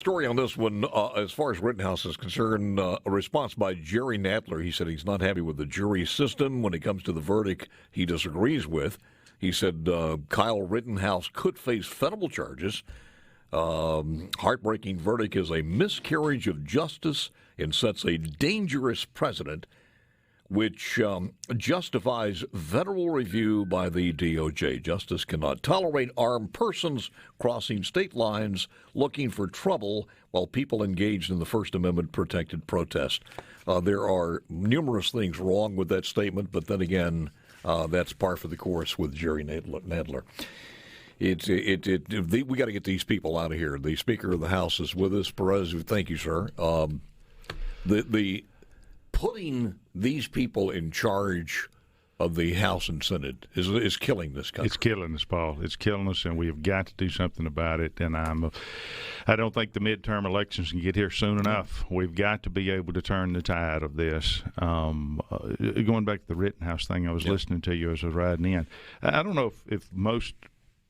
story on this one, as far as Rittenhouse is concerned, a response by Jerry Nadler. He said he's not happy with the jury system when it comes to the verdict he disagrees with. He said Kyle Rittenhouse could face federal charges. Heartbreaking verdict is a miscarriage of justice and sets a dangerous precedent, which justifies federal review by the DOJ. Justice cannot tolerate armed persons crossing state lines looking for trouble while people engaged in the First Amendment protected protest. There are numerous things wrong with that statement, but then again, that's par for the course with Jerry Nadler. We got to get these people out of here. The Speaker of the House is with us. Perez, thank you, sir. The putting these people in charge of the House and Senate is killing this country. It's killing us, Paul. It's killing us, and we have got to do something about it. And I don't think the midterm elections can get here soon enough. We've got to be able to turn the tide of this. Going back to the Rittenhouse thing, I was listening to you as I was riding in. I don't know if most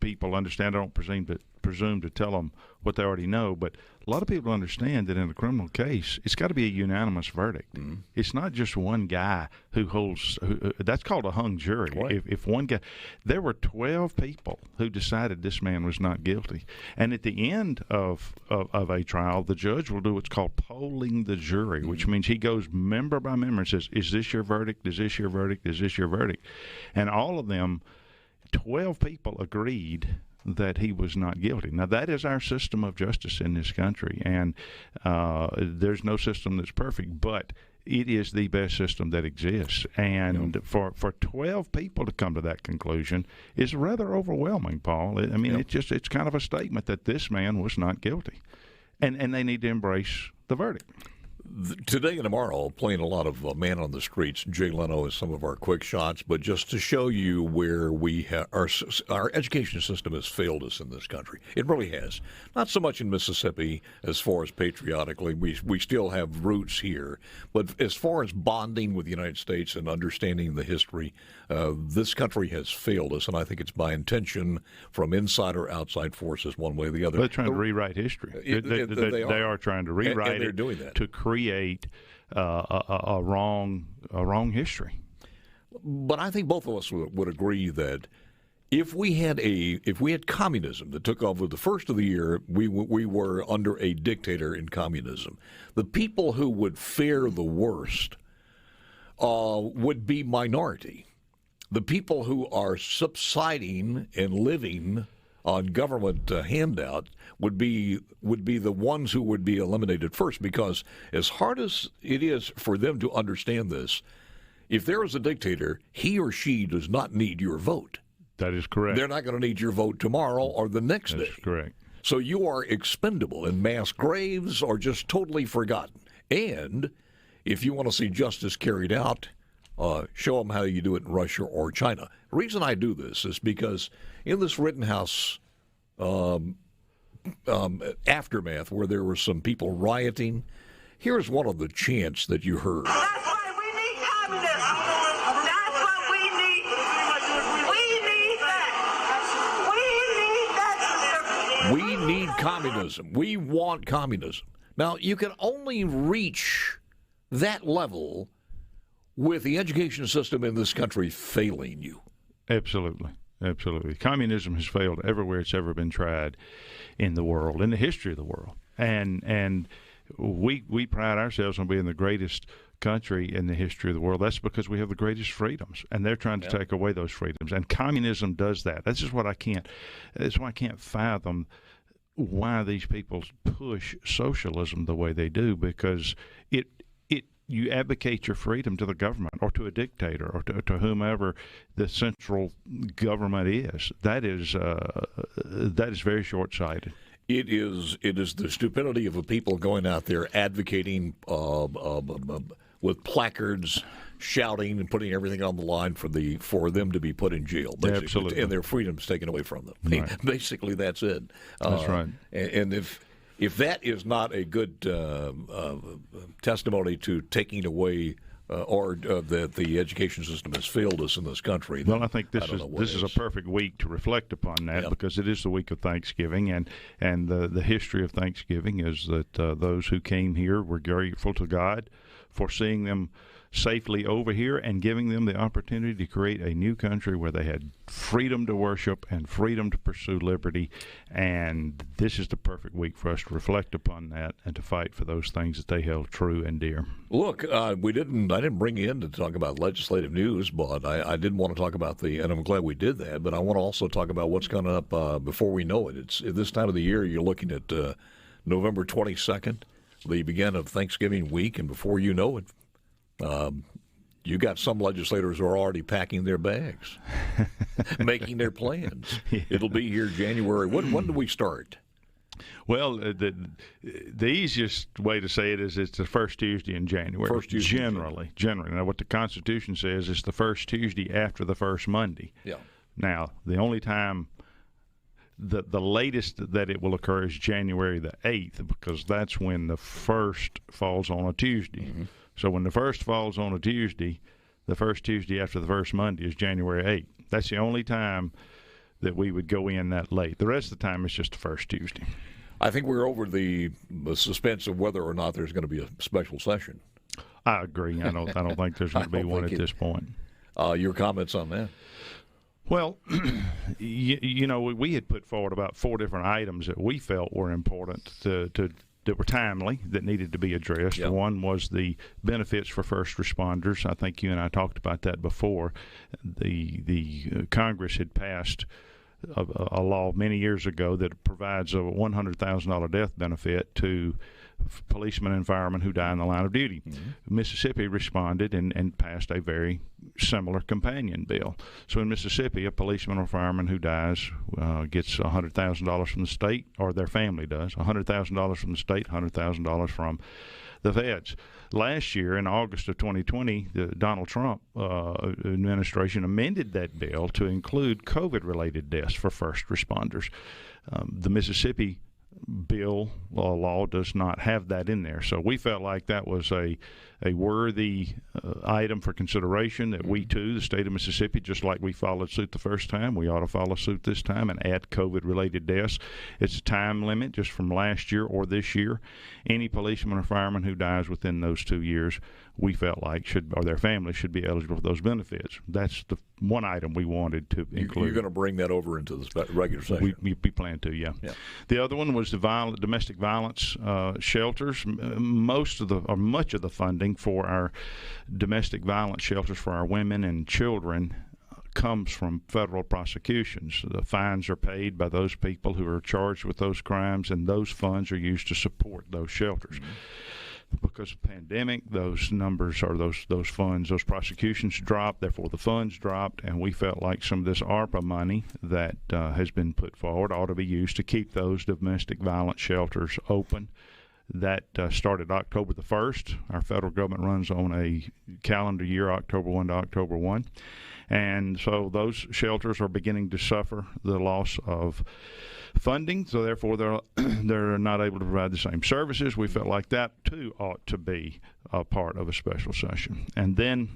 people understand. I don't presume to tell them what they already know, but a lot of people understand that in a criminal case, it's got to be a unanimous verdict. Mm-hmm. It's not just one guy who holds. That's called a hung jury. Right. If one guy, there were 12 people who decided this man was not guilty, and at the end of a trial, the judge will do what's called polling the jury, which means he goes member by member and says, "Is this your verdict? Is this your verdict? Is this your verdict?" And all of them, 12 people agreed that he was not guilty. Now, that is our system of justice in this country, and there's no system that's perfect, but it is the best system that exists. And for 12 people to come to that conclusion is rather overwhelming, Paul. I mean, it's kind of a statement that this man was not guilty, and they need to embrace the verdict. Today and tomorrow, playing a lot of Man on the Streets. Jay Leno is some of our quick shots, but just to show you where our education system has failed us in this country. It really has. Not so much in Mississippi as far as patriotically. We still have roots here. But as far as bonding with the United States and understanding the history, this country has failed us, and I think it's by intention from inside or outside forces, one way or the other. They're trying to rewrite history. They are trying to rewrite and they're doing that. To create a wrong history. But I think both of us would agree that if we had communism that took over the first of the year, we were under a dictator in communism. The people who would fare the worst would be minority. The people who are subsiding and living on government handout would be the ones who would be eliminated first, because as hard as it is for them to understand this, if there is a dictator, he or she does not need your vote. That is correct. They're not going to need your vote tomorrow or the next day. That's correct. So you are expendable, and mass graves are just totally forgotten. And if you want to see justice carried out, show them how you do it in Russia or China. The reason I do this is because in this Rittenhouse aftermath, where there were some people rioting, here's one of the chants that you heard. That's why we need communism. That's what we need. We need that. We need that. We need communism. We want communism. Now, you can only reach that level with the education system in this country failing you. Absolutely. Absolutely. Communism has failed everywhere it's ever been tried in the world, in the history of the world. And we pride ourselves on being the greatest country in the history of the world. That's because we have the greatest freedoms, and they're trying to take away those freedoms. And communism does that. That's just what that's why I can't fathom why these people push socialism the way they do, because you advocate your freedom to the government or to a dictator or to whomever the central government is. That is very short-sighted. It is the stupidity of the people going out there advocating with placards, shouting and putting everything on the line for them to be put in jail, basically, absolutely, and their freedom's taken away from them. Right. Basically, that's it. That's right. And if that is not a good testimony to taking away that the education system has failed us in this country. Well, I think this is is a perfect week to reflect upon that because it is the week of Thanksgiving, and the history of Thanksgiving is that those who came here were grateful to God for seeing them safely over here and giving them the opportunity to create a new country where they had freedom to worship and freedom to pursue liberty. And this is the perfect week for us to reflect upon that and to fight for those things that they held true and dear. Look, I didn't bring you in to talk about legislative news, but I did want to talk about and I'm glad we did that, but I want to also talk about what's coming up before we know it. It's at this time of the year, you're looking at November 22nd, the beginning of Thanksgiving week, and before you know it, you got some legislators who are already packing their bags, making their plans. Yeah. It'll be here January. When do we start? Well, the easiest way to say it is it's the first Tuesday in January. First Tuesday generally. Now, what the Constitution says is the first Tuesday after the first Monday. Yeah. Now, the only time the latest that it will occur is January the 8th because that's when the first falls on a Tuesday. Mm-hmm. So when the first falls on a Tuesday, the first Tuesday after the first Monday is January 8th. That's the only time that we would go in that late. The rest of the time, it's just the first Tuesday. I think we're over the suspense of whether or not there's going to be a special session. I agree. I don't think there's going to be one at this point. Your comments on that? Well, we had put forward about 4 different items that we felt were important that were timely, that needed to be addressed. Yep. One was the benefits for first responders. I think you and I talked about that before. The Congress had passed a law many years ago that provides a $100,000 death benefit to policemen and firemen who die in the line of duty. Mm-hmm. Mississippi responded and passed a very similar companion bill. So in Mississippi, a policeman or fireman who dies gets $100,000 from the state, or their family does, $100,000 from the state, $100,000 from the feds. Last year, in August of 2020, the Donald Trump administration amended that bill to include COVID-related deaths for first responders. The Mississippi bill law does not have that in there. So we felt like that was a worthy item for consideration, that we too, the state of Mississippi, just like we followed suit the first time, we ought to follow suit this time and add COVID-related deaths. It's a time limit just from last year or this year. Any policeman or fireman who dies within those 2 years, we felt like or their family should be eligible for those benefits. That's the one item we wanted to include. You're going to bring that over into the regular session? We plan to, yeah. The other one was the domestic violence shelters. Much of the funding for our domestic violence shelters for our women and children comes from federal prosecutions. The fines are paid by those people who are charged with those crimes, and those funds are used to support those shelters. Mm-hmm. Because of the pandemic, those numbers or those funds, those prosecutions dropped, therefore the funds dropped, and we felt like some of this ARPA money that has been put forward ought to be used to keep those domestic violence shelters open. That started October the 1st. Our federal government runs on a calendar year, October 1 to October 1. And so those shelters are beginning to suffer the loss of funding, so therefore they're not able to provide the same services. We felt like that, too, ought to be a part of a special session. And then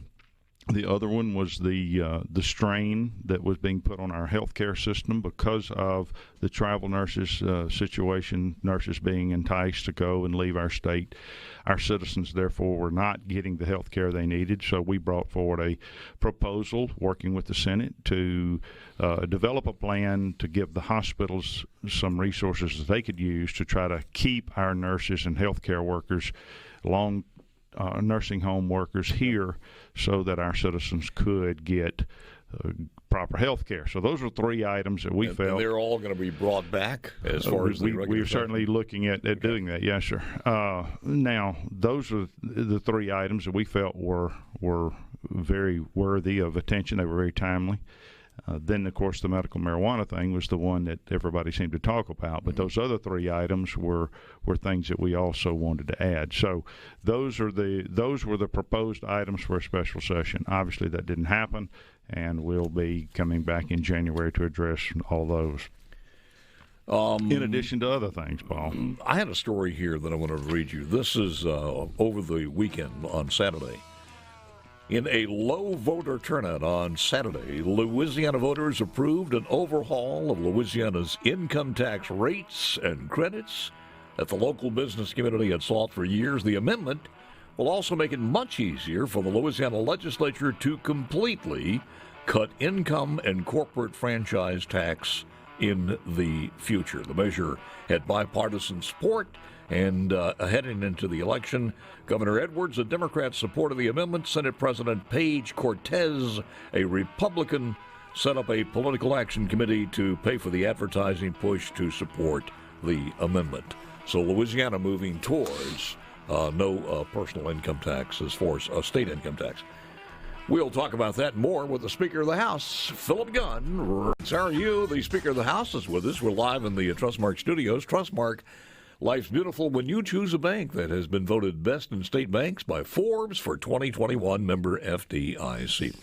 the other one was the strain that was being put on our healthcare system because of the travel nurses situation, nurses being enticed to go and leave our state. Our citizens, therefore, were not getting the health care they needed, so we brought forward a proposal, working with the Senate, to develop a plan to give the hospitals some resources that they could use to try to keep our nurses and healthcare workers, nursing home workers here, so that our citizens could get proper health care. So those were 3 items that we felt. And they're all going to be brought back as far as the regular we're certainly looking at doing that, yes, sir. Now, those are the 3 items that we felt were very worthy of attention. They were very timely. Then, of course, the medical marijuana thing was the one that everybody seemed to talk about. But those other 3 items were things that we also wanted to add. So those were the proposed items for a special session. Obviously, that didn't happen, and we'll be coming back in January to address all those. In addition to other things, Paul. I had a story here that I want to read you. This is over the weekend on Saturday. In a low voter turnout on Saturday, Louisiana voters approved an overhaul of Louisiana's income tax rates and credits that the local business community had sought for years. The amendment will also make it much easier for the Louisiana legislature to completely cut income and corporate franchise tax in the future. The measure had bipartisan support, and heading into the election, Governor Edwards, a Democrat, supported the amendment. Senate President Paige Cortez, a Republican, set up a political action committee to pay for the advertising push to support the amendment. So Louisiana moving towards no personal income tax as far as state income tax. We'll talk about that more with the Speaker of the House, Philip Gunn. How are you? The Speaker of the House is with us. We're live in the Trustmark studios. Trustmark, life's beautiful when you choose a bank that has been voted best in state banks by Forbes for 2021, member FDIC.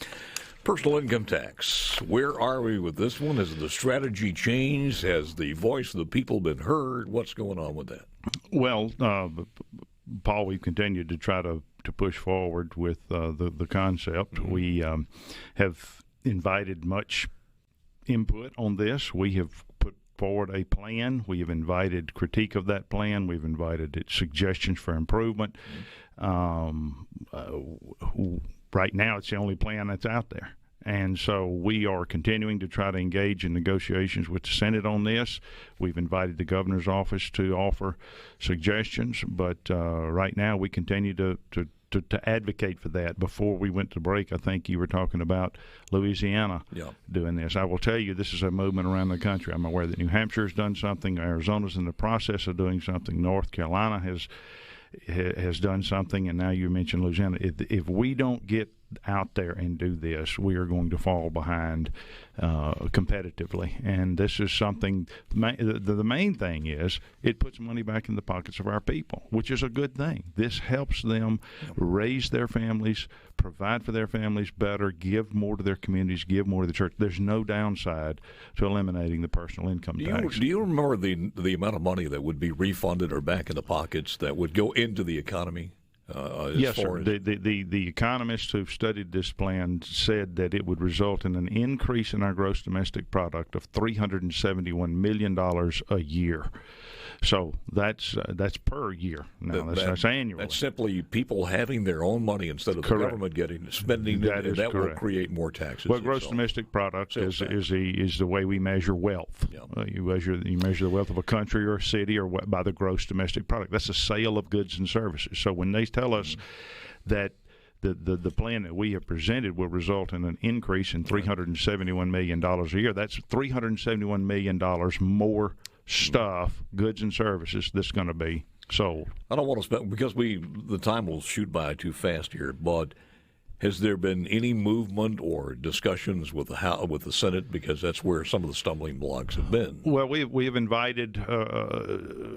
Personal income tax. Where are we with this one? Has the strategy changed? Has the voice of the people been heard? What's going on with that? Well, Paul, we've continued to try to push forward with the concept. Mm-hmm. We have invited much input on this. We have put forward a plan. We have invited critique of that plan. We've invited suggestions for improvement. Mm-hmm. Right now, it's the only plan that's out there. And so we are continuing to try to engage in negotiations with the Senate on this. We've invited the governor's office to offer suggestions, but right now we continue to advocate for that. Before we went to break, I think you were talking about Louisiana doing this. I will tell you, this is a movement around the country. I'm aware that New Hampshire's done something. Arizona's in the process of doing something. North Carolina has done something, and now you mentioned Louisiana. If we don't get out there and do this, we are going to fall behind competitively. And this is something, the main thing is it puts money back in the pockets of our people, which is a good thing. This helps them raise their families, provide for their families better, give more to their communities, give more to the church. There's no downside to eliminating the personal income tax. Do you remember the amount of money that would be refunded or back in the pockets that would go into the economy? Yes, sir. The economists who've studied this plan said that it would result in an increase in our gross domestic product of $371 million a year. So that's per year. Now that's annually. That's simply people having their own money instead of the government spending it, and that will create more taxes. Well, gross domestic product is the way we measure wealth. Yeah. You measure the wealth of a country or a city or by the gross domestic product. That's the sale of goods and services. So when they tell us that the plan that we have presented will result in an increase in $371 million a year, that's $371 million more stuff, goods and services that's going to be sold. I don't want to spend, because the time will shoot by too fast here, but has there been any movement or discussions with the Senate, because that's where some of the stumbling blocks have been? Well, we have invited,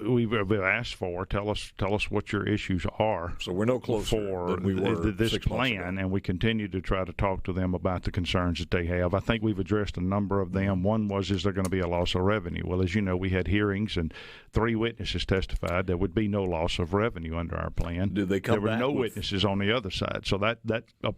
we've asked for, tell us what your issues are. So we're no closer than we were this 6 months plan, ago. and we continue to try to talk to them about the concerns that they have. I think we've addressed a number of them. One was, is there going to be a loss of revenue? Well, as you know, we had hearings and 3 witnesses testified there would be no loss of revenue under our plan. Did they come back? There were no witnesses on the other side. So that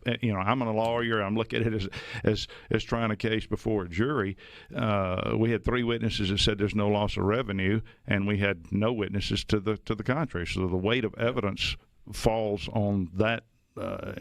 I'm a lawyer. I'm looking at it as trying a case before a jury. We had 3 witnesses that said there's no loss of revenue, and we had no witnesses to the contrary. So the weight of evidence falls on that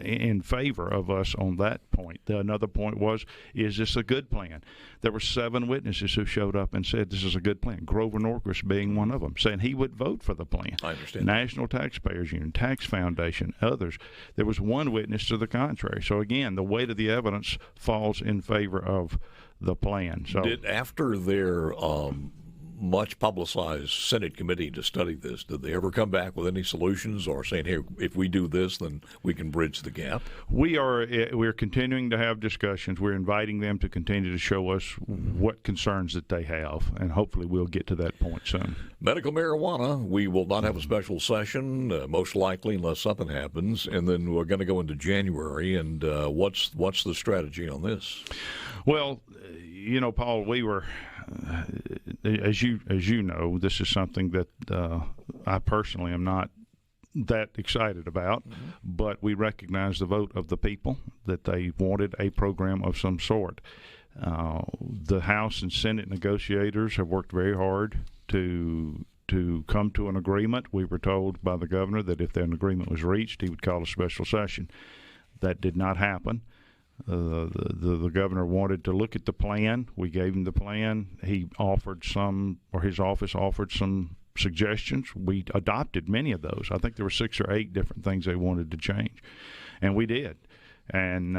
in favor of us on that point. Another point was, is this a good plan? There were 7 witnesses who showed up and said this is a good plan. Grover Norquist being one of them, saying he would vote for the plan. I understand. National Taxpayers Union, Tax Foundation, others. There was 1 witness to the contrary. So again, the weight of the evidence falls in favor of the plan. So after their much publicized Senate committee to study this, did they ever come back with any solutions or saying, hey, if we do this, then we can bridge the gap? We're continuing to have discussions. We're inviting them to continue to show us what concerns that they have, and hopefully we'll get to that point soon. Medical marijuana, we will not have a special session, most likely, unless something happens, and then we're going to go into January. And what's the strategy on this? Well, Paul, we were, as you know, this is something that I personally am not that excited about, but we recognize the vote of the people that they wanted a program of some sort. The House and Senate negotiators have worked very hard to come to an agreement. We were told by the governor that if an agreement was reached, he would call a special session. That did not happen. The governor wanted to look at the plan. We gave him the plan. He offered some, or his office offered some suggestions. We adopted many of those. I think there were 6 or 8 different things they wanted to change, and we did. And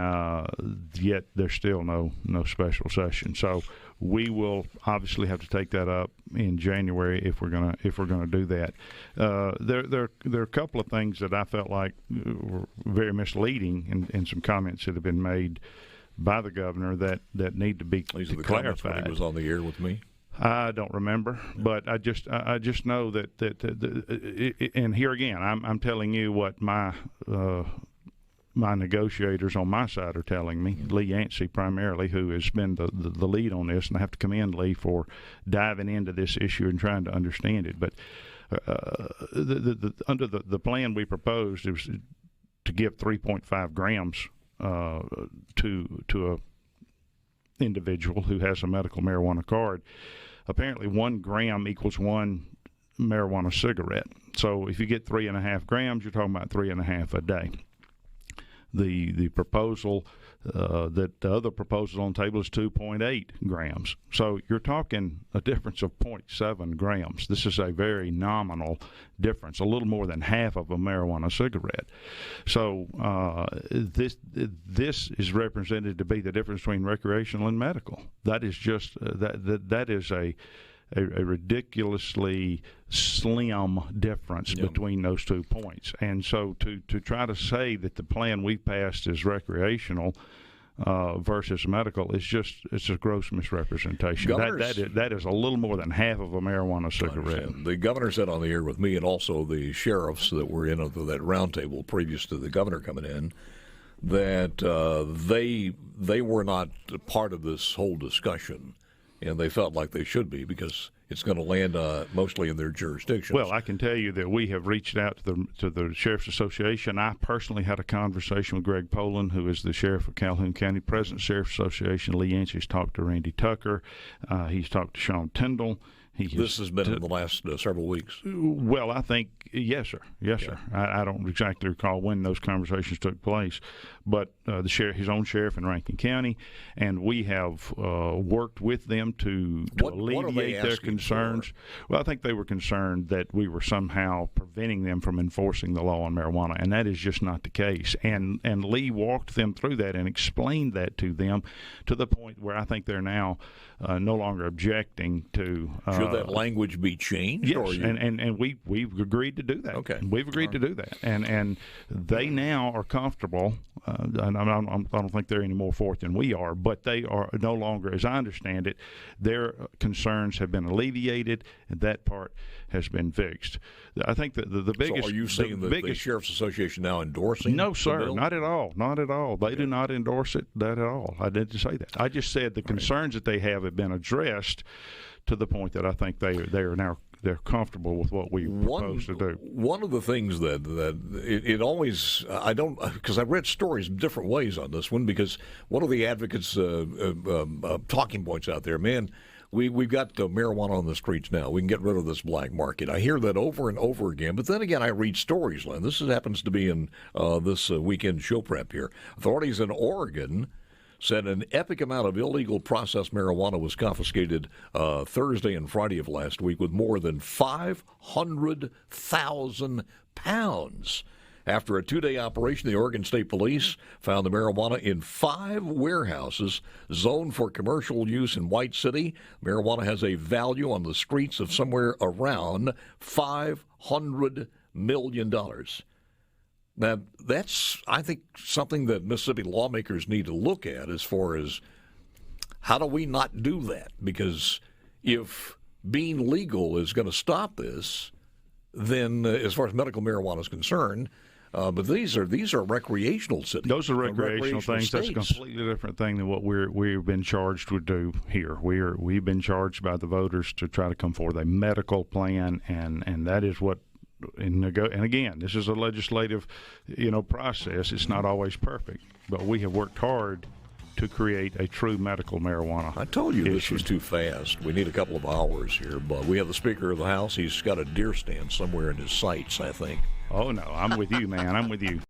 yet there's still no special session. So we will obviously have to take that up in January if we're gonna do that. There are a couple of things that I felt like were very misleading in some comments that have been made by the governor that need to be clarified. When he was on the air with me. I don't remember, but I just know that and here again, I'm telling you what my negotiators on my side are telling me, Lee Yancey primarily, who has been the lead on this, and I have to commend Lee for diving into this issue and trying to understand it. But under the plan we proposed, it was to give 3.5 grams to a individual who has a medical marijuana card. Apparently 1 gram equals 1 marijuana cigarette. So if you get 3.5 grams, you're talking about 3.5 a day. The proposal, that the other proposal on the table is 2.8 grams. So you're talking a difference of 0.7 grams. This is a very nominal difference, a little more than half of a marijuana cigarette. So this is represented to be the difference between recreational and medical. That is just that is a ridiculously slim difference between those 2 points. And so to try to say that the plan we passed is recreational versus medical it's a gross misrepresentation. That is a little more than half of a marijuana cigarette. The governor said on the air with me, and also the sheriffs that were in that roundtable previous to the governor coming in, that they were not part of this whole discussion. And they felt like they should be because it's going to land mostly in their jurisdictions. Well, I can tell you that we have reached out to the Sheriff's Association. I personally had a conversation with Greg Poland, who is the sheriff of Calhoun County, president of the Sheriff's Association. Lee Yancey's talked to Randy Tucker. He's talked to Sean Tyndall. This has been in the last several weeks. Well, I think, yes, sir. Yes, sir. I don't exactly recall when those conversations took place, but the sheriff, his own sheriff in Rankin County, and we have worked with them to alleviate their concerns. Well, I think they were concerned that we were somehow preventing them from enforcing the law on marijuana, and that is just not the case. And Lee walked them through that and explained that to them to the point where I think they're now no longer objecting to. Should that language be changed? Yes, and we've agreed to do that. Okay, we've agreed to do that, and they now are comfortable. I don't think they're any more for it than we are, but they are no longer, as I understand it, their concerns have been alleviated, and that part has been fixed. I think that the biggest. So are you saying the Sheriff's Association now endorsing? No, sir, the bill? not at all. Not at all. They do not endorse it that at all. I didn't say that. I just said the concerns that they have been addressed to the point that I think they are now they're comfortable with what we propose to do. One of the things that it always I don't, because I read stories different ways on this one, because one of the advocates talking points out there, man, we've got marijuana on the streets now. We can get rid of this black market. I hear that over and over again. But then again, I read stories, Len. This happens to be in this weekend show prep here. Authorities in Oregon said an epic amount of illegal processed marijuana was confiscated Thursday and Friday of last week, with more than 500,000 pounds. After a 2-day operation, the Oregon State Police found the marijuana in 5 warehouses zoned for commercial use in White City. Marijuana has a value on the streets of somewhere around $500 million. Now, that's, I think, something that Mississippi lawmakers need to look at as far as how do we not do that? Because if being legal is going to stop this, then as far as medical marijuana is concerned, but these are recreational cities. Those are recreational things. States. That's a completely different thing than what we've been charged to do here. We've been charged by the voters to try to come forward with a medical plan, and that is what and again, this is a legislative, process. It's not always perfect, but we have worked hard to create a true medical marijuana. I told you this issue. was too fast. We need a couple of hours here, but we have the Speaker of the House. He's got a deer stand somewhere in his sights, I think. Oh, no, I'm with you, man. I'm with you.